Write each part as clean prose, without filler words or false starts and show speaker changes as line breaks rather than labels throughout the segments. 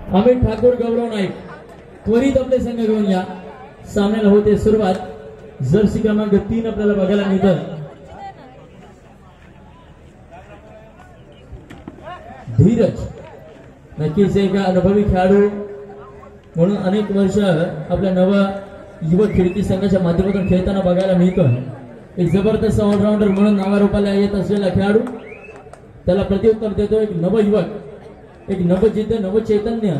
अमित ठाकूर, गौरव नाईक त्वरित आपले संघ घेऊन या. सामन्याला होते सुरुवात. जर्सी क्रमांक 3 आपल्याला बघायला मिळतं. धीरज नक्कीच एक अनुभवी खेळाडू म्हणून अनेक वर्ष आपल्या नवा युवक खिडकी संघाच्या माध्यमातून खेळताना बघायला मिळतं. एक जबरदस्त ऑलराऊंडर म्हणून नावारूपाला येत असलेला खेळाडू. त्याला प्रत्युत्तर देतो एक नवयुवक, एक नवजिद्द, नवचैतन्य,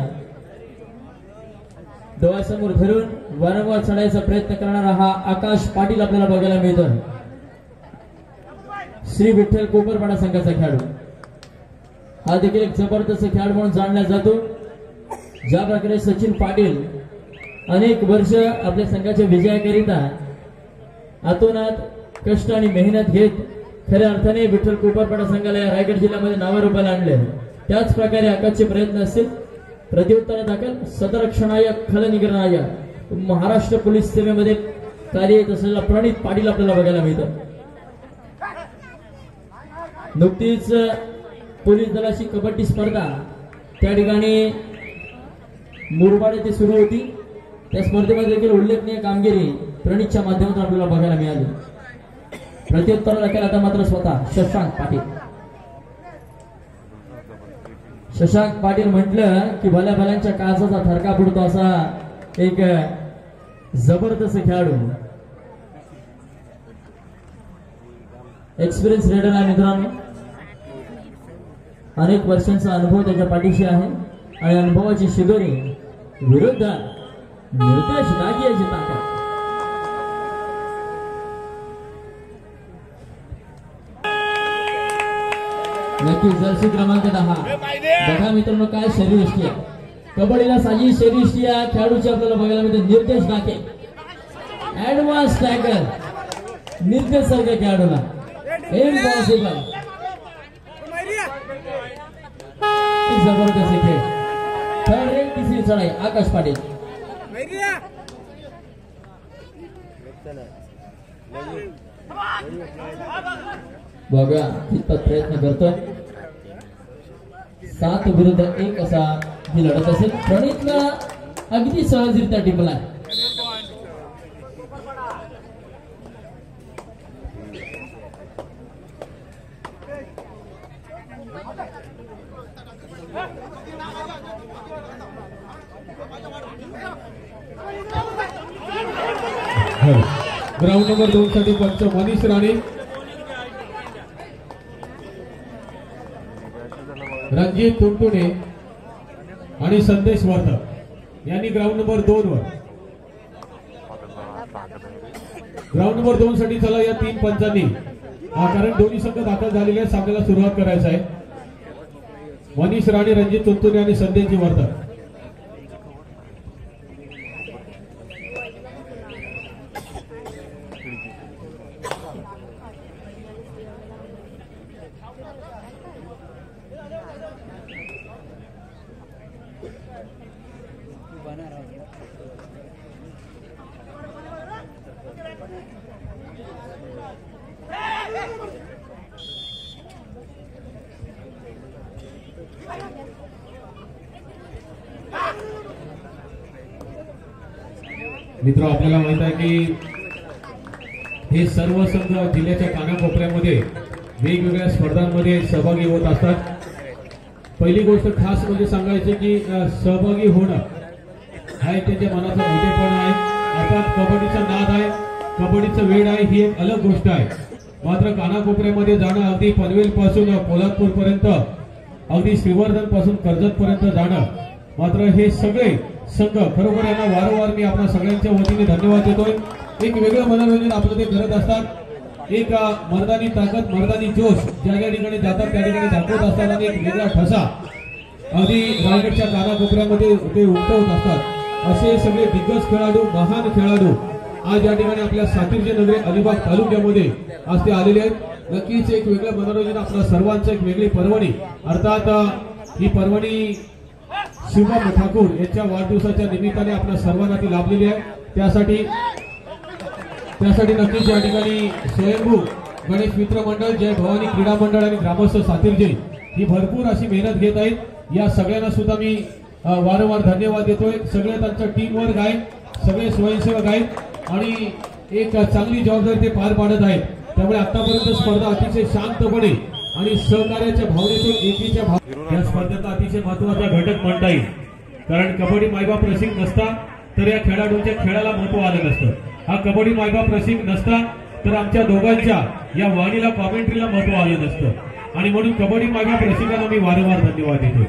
डोळ्यासमोर धरून वारंवार चढायचा प्रयत्न करणारा हा आकाश पाटील आपल्याला बघायला मिळतो. श्री विठ्ठल कोपरपाडा संघाचा खेळाडू. हा देखील एक जबरदस्त खेळाडू म्हणून जाणला जातो. ज्या प्रकारे सचिन पाटील अनेक वर्ष आपल्या संघाच्या विजयाकरिता आतोनात कष्ट आणि मेहनत घेत खऱ्या अर्थाने विठ्ठल कोपरपाडा संघाला या रायगड जिल्ह्यामध्ये नावारूपाला आणले. त्याच प्रकारे आकाशचे प्रयत्न असतील. प्रत्युत्तर दाखल सतरक्षणायक, खलनिग्रहनायक, महाराष्ट्र पोलीस सेवेमध्ये कार्यरत असलेला प्रणित पाटील आपल्याला बघायला मिळतं. नुकतीच पोलीस दलाची कबड्डी स्पर्धा त्या ठिकाणी मुरबाड येथे सुरू होती. त्या स्पर्धेमध्ये देखील उल्लेखनीय कामगिरी प्रणितच्या माध्यमातून आपल्याला बघायला मिळाली. प्रत्युत्तर दाखल आता मात्र स्वतः शशांक पाटील. शशांक पाटील म्हटलं की भल्या भल्यांच्या काळजाचा थरका फुटतो असा एक जबरदस्त खेळाडू. एक्सपिरियन्स रेडर आहे मित्रांनो. अनेक वर्षांचा अनुभव त्याच्या पाठीशी आहे आणि अनुभवाची शिदोरी विरुद्ध निर्देश दागियाची ताकद. नक्की जर्सी क्रमांक 10. बघा मित्रांनो काय शरीरयष्टी आहे. कबड्डीला साजी शरीरयष्टी या खेळाडूची आपल्याला बघायला मिळते. निर्देश दाके, ऍडव्हान्स टॅकल, निर्देश सारख्या खेळाडूला इम्पॉसिबल. जबरदस्त खेळ. थर्ड रँक, तिसरी चढाई आकाश पाटील. बघा कितपत प्रयत्न करतोय. 7 विरुद्ध 1 असा ही लढत असेल. प्रणितला अगदी सहजरित्या टिपला.
ग्राउंड नंबर 2 साठी पंच मनीष राणे, रणजित तुंटुणे आणि संदेश वर्धक यांनी ग्राउंड नंबर 2 वर. ग्राउंड नंबर 2 साठी चला या 3 पंचांनी, कारण दोन्ही संघ दाखल झालेले आहेत, सामन्याला सुरुवात करायचं आहे. मनीष राणे, रणजित तुंटुणे आणि संदेश वर्धक. मित्र, आपल्याला माहित आहे की हे सर्व संघ जिल्ह्याच्या कानाकोपऱ्यामध्ये वेगवेगळ्या स्पर्धांमध्ये सहभागी होत असतात. पहिली गोष्ट खास म्हणजे सांगायची की सहभागी होणं हा एक त्यांच्या मनाचा मोठेपणा आहे. अर्थात कबड्डीचा नाद आहे, कबड्डीचं वेळ आहे, ही एक अलग गोष्ट आहे. मात्र कानाकोपऱ्यामध्ये जाणं, अगदी पनवेल पासून कोल्हापूर पर्यंत, अगदी श्रीवर्धन पासून कर्जत पर्यंत जाणं, मात्र हे सगळे संघ खरोखर यांना वारंवार मी आपल्या सगळ्यांच्या वतीने धन्यवाद देतोय. एक वेगळं मनोरंजन आपलं ते करत असतात. एक मर्दानी ताकद, मर्दानी जोश ज्या ज्या ठिकाणी जातात त्या ठिकाणी दाखवत असतात आणि एक वेगळा ठसा अगदी रायगडच्या कानाकोपऱ्यामध्ये ते उमटवत असतात. असे सगळे दिग्गज खेळाडू, महान खेळाडू आज या ठिकाणी आपल्या सातिर्जे नगरी अलिबाग तालुक्यामध्ये आज ते आलेले आहेत. नक्कीच एक वेगळं मनोरंजन, आपल्या सर्वांचं एक वेगळी पर्वणी. अर्थात ही पर्वणी शिवम ठाकूर यांच्या वाढदिवसाच्या निमित्ताने आपल्या सर्वांना ती लाभलेली आहे. त्यासाठी नक्कीच या ठिकाणी स्वयंभू गणेश मित्र मंडळ, जय भवानी क्रीडा मंडळ आणि ग्रामस्थ सातिर्जे ही भरपूर अशी मेहनत घेत आहेत. या सगळ्यांना सुद्धा मी वारंवार धन्यवाद देतोय. सगळे त्यांच्या टीम वर्क आहे, सगळे स्वयंसेवक आहेत आणि एक चांगली जबाबदारी ते पार पाडत आहेत. त्यामुळे आतापर्यंत स्पर्धा अतिशय शांतपणे आणि सहकार्याच्या भावनेतून एकीच्या या स्पर्धेचा अतिशय महत्वाचा घटक म्हणता येईल. कारण कबड्डी मायबाप रसिक नसता तर या खेळाडूंच्या खेळाला महत्व आलं नसतं. हा कबड्डी मायबाप रसिक नसता तर आमच्या दोघांच्या या वाणीला कॉमेंट्रीला महत्व आलं नसतं. आणि म्हणून कबड्डी मायबाप रसिकांना मी वारंवार धन्यवाद देतोय.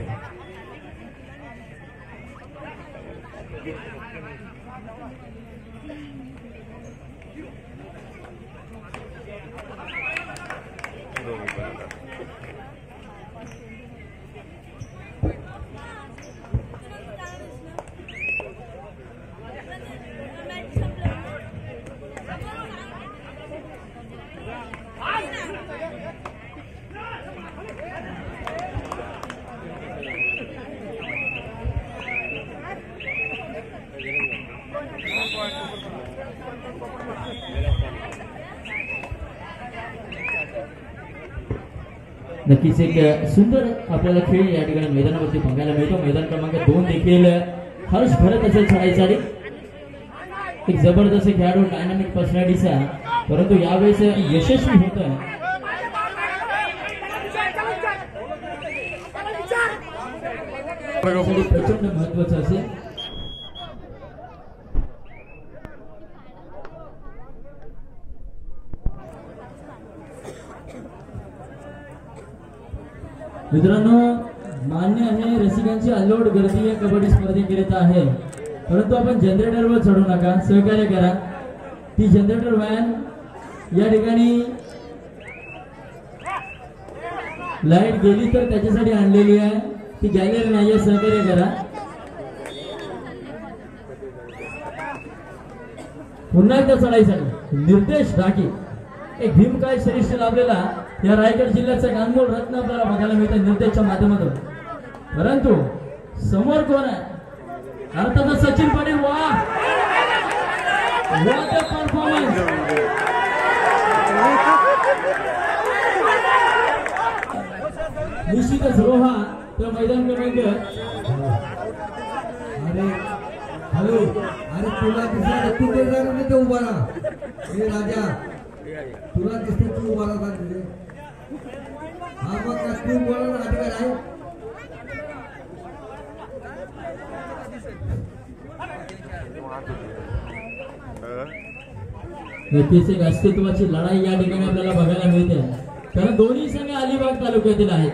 नक्कीच एक सुंदर आपल्याला खेळ या ठिकाणी मैदानावरती बघायला मिळतो. मैदान क्रमांक 2 देखील हर्ष भरत असेल चढाईसाठी. एक जबरदस्त खेळाडू, डायनामिक पर्सनॅलिटीचा, परंतु यावेळेस यशस्वी होतं. प्रचंड महत्वाचं असेल. मित्रांनो, मान्य आहे रसिकांची अल्लोड गर्दी या कबड्डी स्पर्धेकरिता आहे, परंतु आपण जनरेटरवर चढू नका, सहकार्य करा. ती जनरेटर व्हॅन या ठिकाणी लाईट गेली तर त्याच्यासाठी आणलेली आहे, ती गॅलरी नाही आहे, सहकार्य करा. पुन्हा एकदा चढाईसाठी निर्देश ढाके, एक भीमकाय श्रेष्ठ लाभलेला या रायगड जिल्ह्याचा अनमोल रत्न आपल्याला बघायला मिळतं निर्देशच्या माध्यमातून. परंतु समोर कोण आहे? अर्थातच सचिन पाटील. वा परफॉर्मन्स. निश्चितच रोहा तर मैदान क्रमांक.
अरे हॅलो, अरे तुला दिसला तू ते जाणार ते उभा राहा. हे राजा तुला दिसते तू उभा राहा. हा मग का तू बोलायला अधिकार आहे?
नक्कीच एक अस्तित्वाची लढाई या ठिकाणी आपल्याला बघायला मिळते. कारण दोन्ही संघ अलिबाग तालुक्यातील आहेत.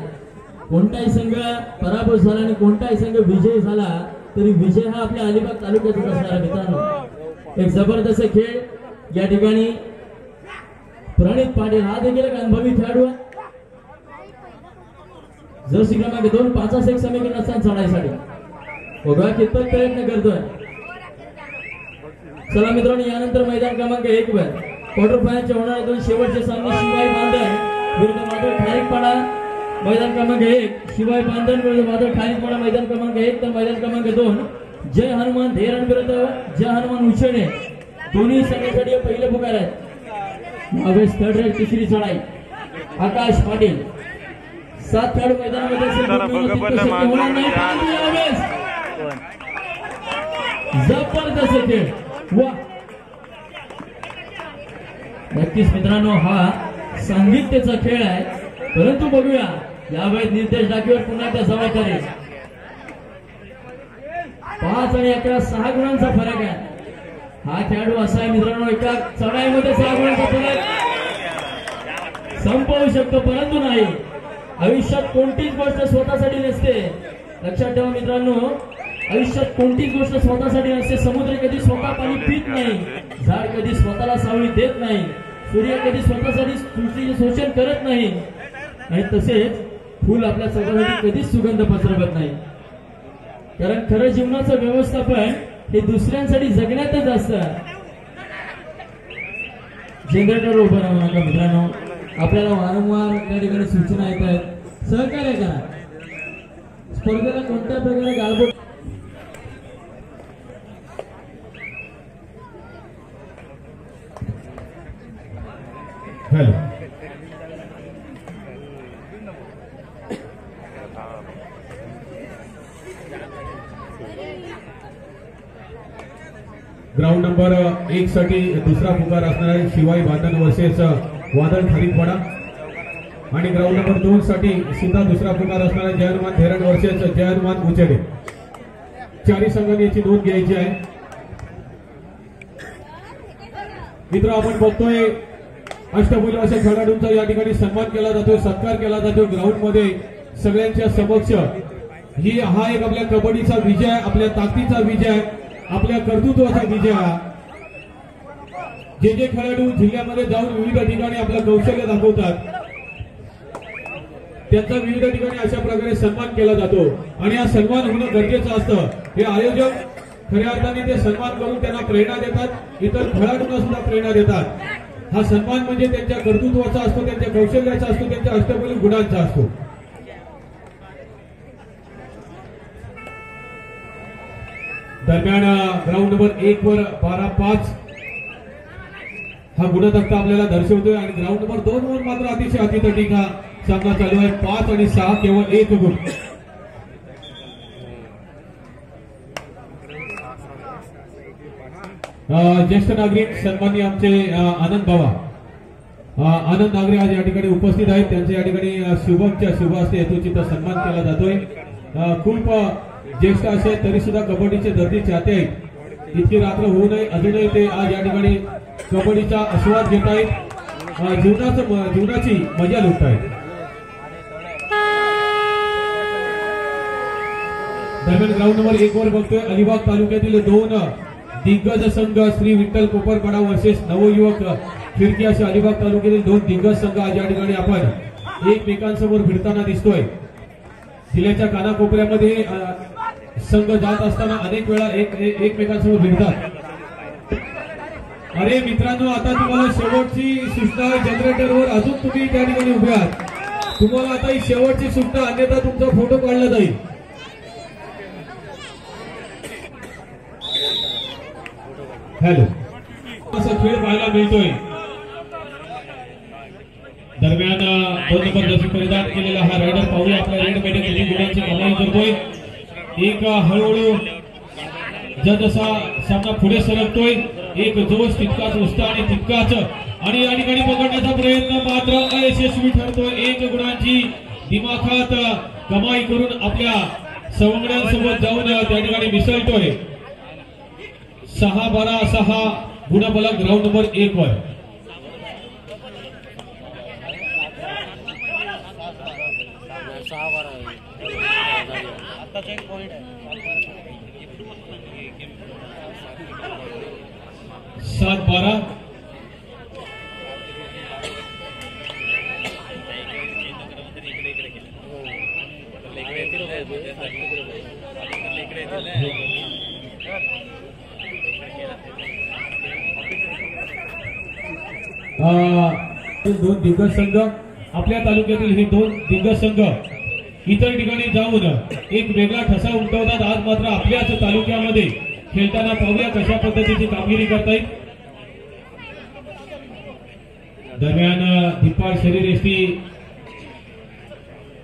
कोणताही संघ पराभूत झाला आणि कोणताही संघ विजय झाला तरी विजय हा आपल्या अलिबाग तालुक्यातच असणार. मित्रांनो, एक जबरदस्त खेळ या ठिकाणी. प्रणित पाटील हा देखील एक अनुभवी खेळाडू आहे. जर्सी क्रमांक 2 5 एक समीकरण असताना चढाईसाठी बघा कितपत प्रयत्न करतोय. चला मित्रांनो, यानंतर मैदान क्रमांक 1 वर क्वार्टर फायनलच्या होणारे 2 शेवटचे सामने शिवाय बांधण विरुद्ध माधव ठारीकपाडा. मैदान क्रमांक 1 शिवाय बांधण विरुद्ध माधव ठारीकपाडा मैदान क्रमांक 1. तर मैदान क्रमांक 2 जय हनुमान धेरण विरुद्ध जय हनुमान उचेणे. दोन्ही संघासाठी पहिले पुकार आहेत. यावेळेस थर्ड रेड तिसरी चढाई. आकाश पाटील 7 खेळाडू मैदानामध्ये जबरदस्त खेळ. वा, नक्कीच मित्रांनो, हा सांगित्याचा खेळ आहे. परंतु बघूया यावेळेस निर्देश डाकीवर पुन्हा त्या जवळ करेल. 5 आणि 11 6 गुणांचा फरक आहे. हा खेळाडू असा आहे मित्रांनो, एका चढाईमध्ये 6 गुणांचा फरक संपवू शकतो, परंतु नाही. आयुष्यात कोणतीच गोष्ट स्वतःसाठी नसते. लक्षात ठेवा मित्रांनो, आयुष्यात कोणतीच गोष्ट स्वतःसाठी नसते. समुद्र कधी स्वतः पाणी पित नाही, झाड कधी स्वतःला सावली देत नाही, सूर्य कधी स्वतःसाठी सृष्टीचे शोषण करत नाही, आणि तसेच फूल आपल्या स्वतःसाठी कधीच सुगंध पसरवत नाही. कारण खरं जीवनाचं व्यवस्थापन हे दुसऱ्यांसाठी जगण्यातच असतं. जनरेटर उभं राहू नका मित्रांनो. आपल्याला वारंवार त्या ठिकाणी सूचना येत आहेत. सहकार्य करा. स्पर्धेला कोणत्या प्रकारे गाळबोट
ग्राउंड नंबर 1 साठी दुसरा पुकार असणार आहे शिवाई बांधण वर्सेस वादळ खारीकवाडा आणि ग्राउंड नंबर 2 साठी सुद्धा दुसरा पुकार असणार आहे जयहनुमान धेरण वर्सेस जयहनुमान उचेडे. चारी संघांनी याची नोंद घ्यायची आहे. मित्र आपण बघतोय अष्टपैलू अशा खेळाडूंचा या ठिकाणी सन्मान केला जातो, सत्कार केला जातो ग्राउंड मध्ये सगळ्यांच्या समक्ष. हा एक आपल्या कबड्डीचा विजय, आपल्या ताकदीचा विजय, आपल्या कर्तृत्वाचा विजय. जे जे खेळाडू जिल्ह्यामध्ये जाऊन विविध ठिकाणी आपलं कौशल्य दाखवतात त्यांचा विविध ठिकाणी अशा प्रकारे सन्मान केला जातो आणि हा सन्मान होणं गरजेचं असतं. हे आयोजक खऱ्या अर्थाने ते सन्मान करून त्यांना प्रेरणा देतात, इतर खेळाडूंना सुद्धा प्रेरणा देतात. हा सन्मान म्हणजे त्यांच्या कर्तृत्वाचा असतो, त्यांच्या कौशल्याचा असतो, त्यांच्या अष्टपैलू गुणांचा असतो. दरम्यान ग्राउंड नंबर 1 वर 12-5 हा गुणतक्ता आपल्याला दर्शवतोय आणि ग्राउंड नंबर 2 वर मात्र अतिशय अतितटीका सामना चालू आहे. 5 आणि 6 केवळ 1 गुण. ज्येष्ठ नागरिक सन्माननीय आमचे आनंद बाबा आनंद नागरे आज या ठिकाणी उपस्थित आहेत. त्यांच्या या ठिकाणी शुभमच्या शुभ हस्ते हेतूचित सन्मान केला जातोय. खूप ज्येष्ठ असे तरी सुद्धा कबड्डीचे धरती चाहते आहेत. इतकी रात्र होऊ नये अजूनही ते आज या ठिकाणी कबड्डीचा आस्वाद घेत आहेत, जीवनाची मजा लुटत आहेत. दरम्यान ग्राउंड नंबर 1 वर बघतोय अलिबाग तालुक्यातील 2 दिग्गज संघ श्री विठ्ठल कोपरपाडा वर्सेस नवयुवक फिरकी असे अलिबाग तालुक्यातील 2 दिग्गज संघ आज या ठिकाणी आपण एकमेकांसमोर भिडताना दिसतोय. जिल्ह्याच्या कानाकोपऱ्यामध्ये संघ जात असताना अनेक वेळा एकमेकांसमोर भिडतात. अरे मित्रांनो, आता तुम्हाला शेवटची सूचना जनरेटरवर अजून तुम्ही त्या ठिकाणी उभे आहात. तुम्हाला आता ही शेवटची सूचना, अन्यथा तुमचा फोटो काढला जाईल. हॅलो, असा खेळ पाहायला मिळतोय. दरम्यान 2 नंबर जर्सी परिधान केलेला हा रायडर पाहूया आपल्या रेड मध्ये किती गुणांची कमाई करतोय. एक हळूहळू जसा सामना पुढे सरकतोय, एक जोश तितकाच उत्साह आणि तितकाच आणि या ठिकाणी पकडण्याचा प्रयत्न मात्र अयशस्वी ठरतोय. 1 गुणांची दिमाखात कमाई करून आपल्या सवंगड्यांसोबत जाऊन त्या ठिकाणी मिसळतोय. 6-12 गुणफलक ग्राउंड नंबर 1 वर. आताच 1 पॉइंट आहे. 7-12 2 दिग्गज संघ आपल्या तालुक्यातील हे 2 दिग्गज संघ इतर ठिकाणी जाऊन एक वेगळा ठसा उमटवतात. आज मात्र आपल्याच तालुक्यामध्ये खेळताना पाहूया कशा पद्धतीची कामगिरी करतायत. दरम्यान धिप्पाड शरीरयष्टी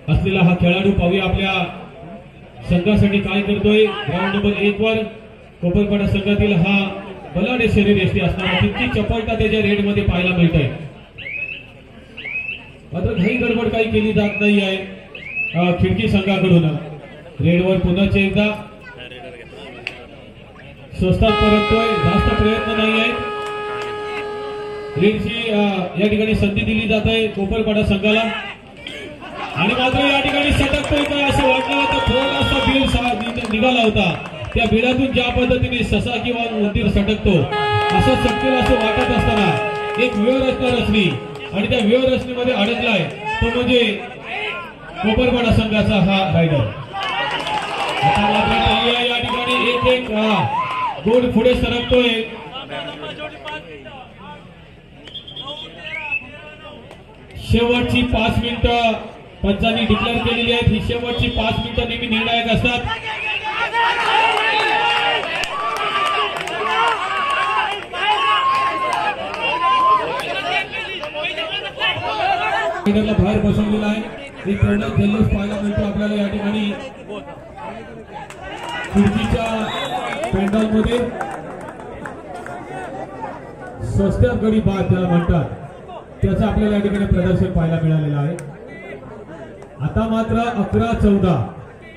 असलेला हा खेळाडू पाहूया आपल्या संघासाठी काय करतोय. ग्राउंड नंबर 1 वर कोपरपाडा संघातील हा बलाढ्य शरीरयष्टी असणारा तितकी चपळता त्याच्या रेड मध्ये पाहायला मिळत आहे. मात्र घाई गडबड काही केली जात नाही आहे खिडकी संघाकडून. रेडवर पुन्हा एकदा स्वस्तात परततोय, जास्त प्रयत्न नाही आहेत. रेडची या ठिकाणी संधी दिली जात आहे कोपरपाडा संघाला आणि मात्र या ठिकाणी सटकतोय काय असं वाटलं होतं. थोडासा बिल निघाला होता. त्या बिलातून ज्या पद्धतीने ससा किंवा मंदिर सटकतो असं सटकेल असं वाटत असताना एक व्यूहरचना रचली आणि त्या व्यूहरचनेमध्ये अडकलाय तो म्हणजे कोपरपाडा संघाचा हा रायडर. आता मात्र या ठिकाणी एक गोल पुढे सरकतोय. शेवटची 5 मिनिटं पंचांनी डिक्लेअर केलेली आहेत. ही शेवटची 5 मिनिटं नेहमी निर्णायक असतात. बाहेर बसवलेला आहे. एक जल्लोष पाहायला मिळतो आपल्याला या ठिकाणी. खिडकीच्या पेंडॉल मध्ये स्वस्त्यात गडी बाद त्याला म्हणतात, त्याचं आपल्याला या ठिकाणी प्रदर्शन पाहायला मिळालेलं आहे. आता मात्र 11-14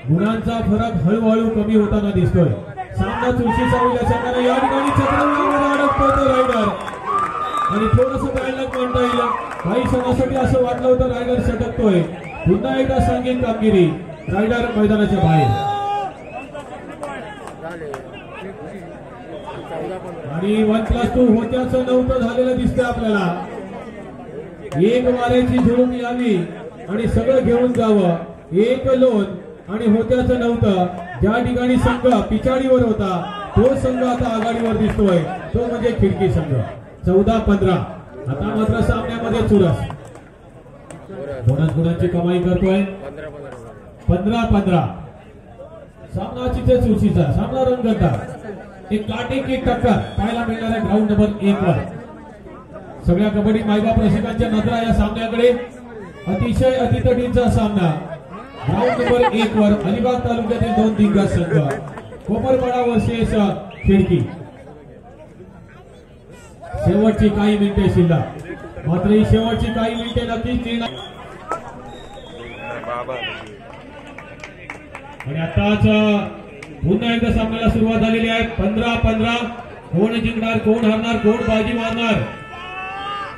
गुणांचा फरक हळूहळू कमी होताना दिसतोय. सामना चुरशीचा होईल या संघाने. या ठिकाणी चक्रव्यूहामध्ये अडकतोय तो रायडर आणि थोडंसं बॅडलक म्हणता येईल. काही क्षणासाठी असं वाटलं होतं रायडर सटकतोय. पुन्हा एकदा सांगेन कामगिरी, रायडर मैदानाच्या बाहेर. आणि 1+2 होत्याचं नव्हतं झालेलं दिसतंय आपल्याला. एक वाऱ्याची झुळूक यावी आणि सगळं घेऊन जावं. एक लोन आणि होत्याचं नव्हतं. ज्या ठिकाणी संघ पिछाडीवर होता तो संघ आता आघाडीवर दिसतोय, तो म्हणजे खिडकी संघ. 14-15. आता मात्र सामन्यामध्ये चुरस. गुणांची कमाई करतोय. 15-15. सामना चिचे चुरशीचा, सामना रंगतदार. एक काटेकी टक्कर पाहायला मिळणार आहे ग्राउंड नंबर 1 वर. सगळ्या कबड्डी मायबाप रसिकांच्या नजरा या सामन्याकडे. अतिशय अतितटीचा सामना ग्राउंड नंबर 1 वर. अलिबाग तालुक्यातील 2 दिग्गज संघ, कोपरपाडा वर्सेस खिडकी. शेवटची काही मिनिटे शिल्लक. मात्र ही शेवटची काही मिनिटे नक्कीच येणार. आणि आताच पुन्हा एकदा सामन्याला सुरुवात झालेली आहे. 15-15. कोण जिंकणार, कोण हरणार, कोण बाजी मारणार,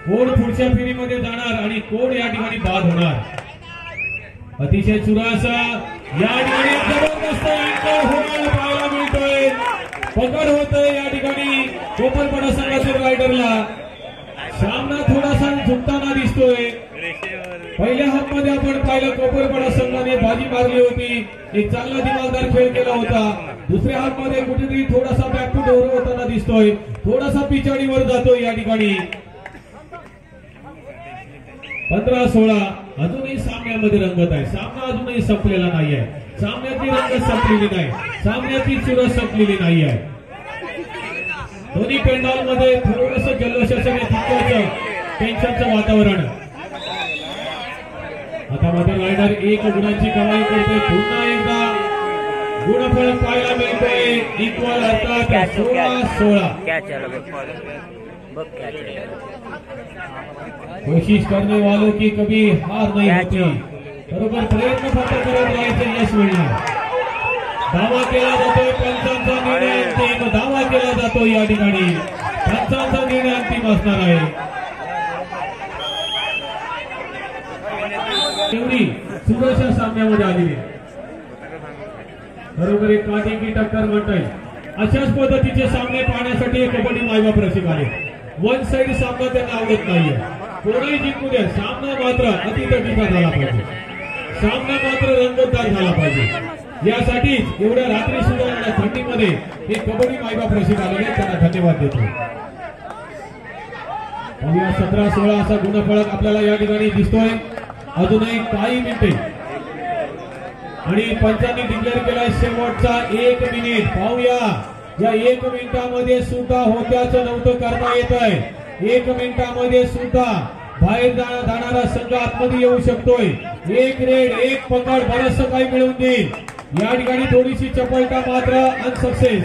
कोण पुढच्या फेरीमध्ये जाणार आणि कोण या ठिकाणी बाद होणार. अतिशय चुरस या ठिकाणी जबरदस्त होण्याला पाहायला मिळतोय. पकड होतोय या ठिकाणी कोपरपाडा संघातील रायडरला. सामना थोडासा झुकताना दिसतोय. पहिल्या हाफ मध्ये आपण पाहिलं कोपरपाडा संघाने बाजी मारली होती, एक चांगला दिमागदार खेळ केला होता. दुसऱ्या हाफ मध्ये कुठेतरी थोडासा बॅक टू डोर होताना दिसतोय, थोडासा पिछाडीवर जातोय या ठिकाणी. 15-16. अजूनही सामन्यामध्ये रंगत आहे. सामना अजूनही संपलेला नाही आहे. सामन्याची रंगत संपलेली नाही, सामन्याची चुरस संपलेली नाही आहे. दोन्ही पेंडॉल मध्ये थोडंसं जल्लोषाचं तितकंच टेन्शनचं वातावरण. आता मात्र रायडर 1 गुणांची कमाई करतोय. पुन्हा एकदा गुणफळ पाहायला मिळतोय. इक्वल अर्थात 16-16. कोशिश करने वालों की कभी हार नहीं होती. बरोबर प्रयत्न फक्त करत राहायचं, यश मिळणार. दावा केला जातोय पंचांचा निर्णय अंतिम. दावा केला जातो या ठिकाणी पंचांचा निर्णय अंतिम असणार आहे. एवढी सुरक्षा सामन्यामध्ये आलेली आहे. बरोबर एक काटेकी टक्कर म्हणता येईल. अशाच पद्धतीचे सामने पाहण्यासाठी कबड्डी मायबाप रसिक आले. वन साइड सामना त्यांना आवडत नाहीये. कोणीही जिंकू द्या, सामना मात्र अतितटीचा झाला पाहिजे, सामना मात्र रंगतदार झाला पाहिजे. यासाठीच एवढ्या रात्री सुद्धा थंडीमध्ये हे कबड्डी मायबाप रसिक आलेले, त्यांना धन्यवाद देतो. 17-16 असा गुणफलक आपल्याला या ठिकाणी दिसतोय. अजूनही काही मिनिटे आणि पंचांनी डिक्लेअर केलाय शेवटचा 1 मिनिट. पाहूया या 1 मिनिटामध्ये सुद्धा होत्याचं नव्हतं करता येत आहे. 1 मिनिटामध्ये सुद्धा बाहेर जाणारा संघ आतमध्ये येऊ शकतोय. 1 रेड 1 पकड बरंचसं काही मिळवून देईल. या ठिकाणी थोडीशी चपलता मात्र अनसक्सेस.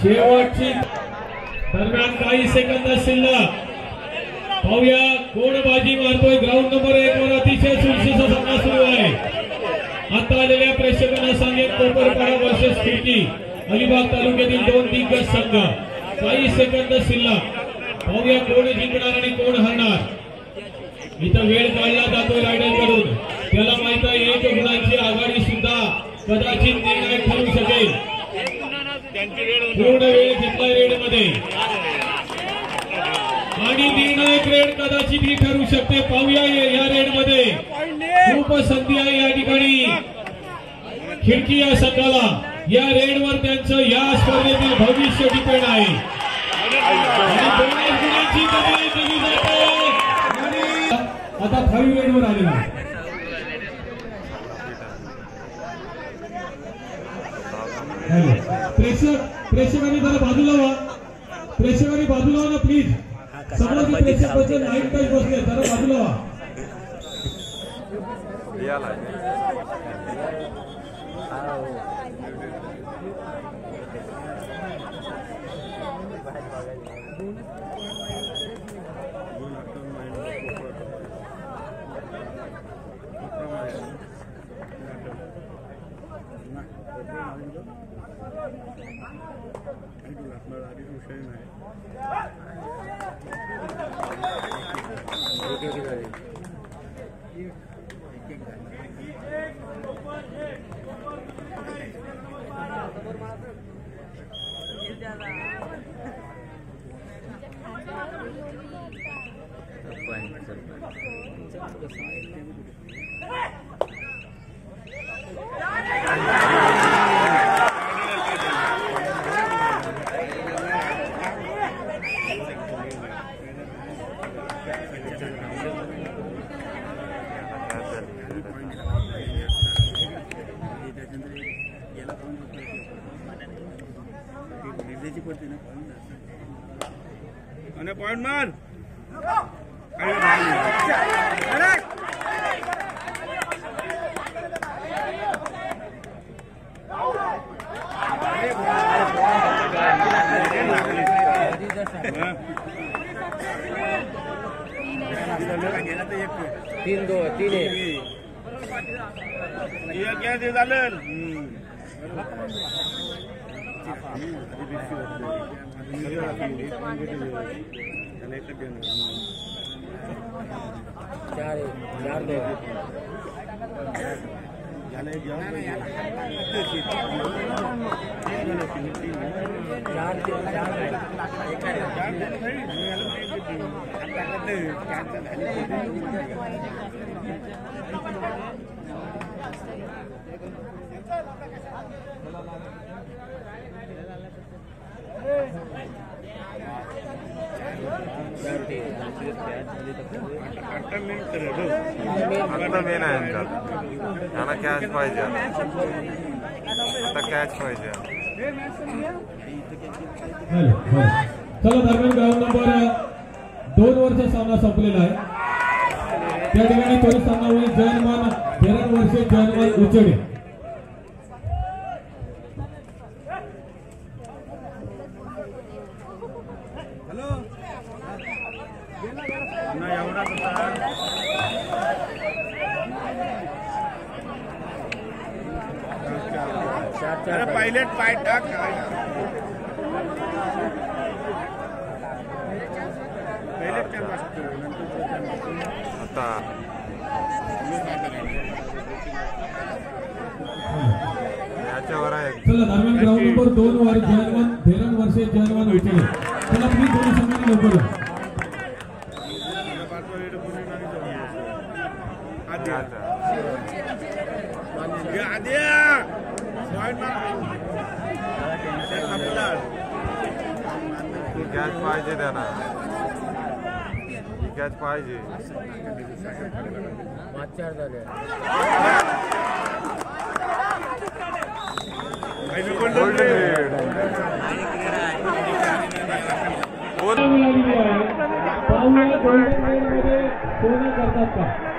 शेवटची दरम्यान काही सेकंद शिल्लक. पाहूया कोण बाजी मारतोय. ग्राउंड नंबर 1 वर अतिशय चुरशीचा सामना सुरू आहे. आता आलेल्या प्रेक्षकांना सांगेन कोपरपाडा वर्सेस खिडकी, अलिबाग तालुक्यातील 2 दिग्गज संघ. काही सेकंद शिल्लक. पाहूया कोण जिंकणार आणि कोण हरणार. इथं वेळ काढला जातोय रायडर कडून. त्याला माहित आहे 1 गुणांची आघाडी सुद्धा कदाचित निर्णायक ठरू शकेल. पूर्ण वेळ घेतलाय रेड मध्ये आणि निर्णायक रेड कदाचित ही ठरू शकते. पाहूया या रेड मध्ये खूप संधी आहे या ठिकाणी खिडकी या संघाला. या रेडवर त्यांचं या स्पर्धेतील भविष्य डिपेंड आहे. आता 5 रेडवर आलेला प्रेक्षकांनी जरा बाजूला व्हा. प्रेक्षकांनी बाजूला व्हा ना प्लीज. सगळं प्रेक्षक बसले, 9 तास बसले, जरा बाजूला व्हा.
पॉइंट मार
तीन दो तीन
क्या ते झालं
चार चार दो
आता मेन आहे यांना कॅच पाहिजे आता कॅच पाहिजे
चला दरम्यान ग्राउंड नंबर 2 वरचा सामना संपलेला आहे त्या ठिकाणी तो सामना होईल जयमान 13 वर्षे जयमान उचडे
पायलट पाय टाक
आता याच्यावर आहे
चला दरम्यान ग्राउंड नंबर 2 वर जयमान 13 वर्षे जयमान उचडे चला प्लीज दोन्ही संघांनी लवकर
कॅच पाहिजे त्यांना कॅच पाहिजे
5-4 झाले
गोल्डन मध्ये सोनं करतात का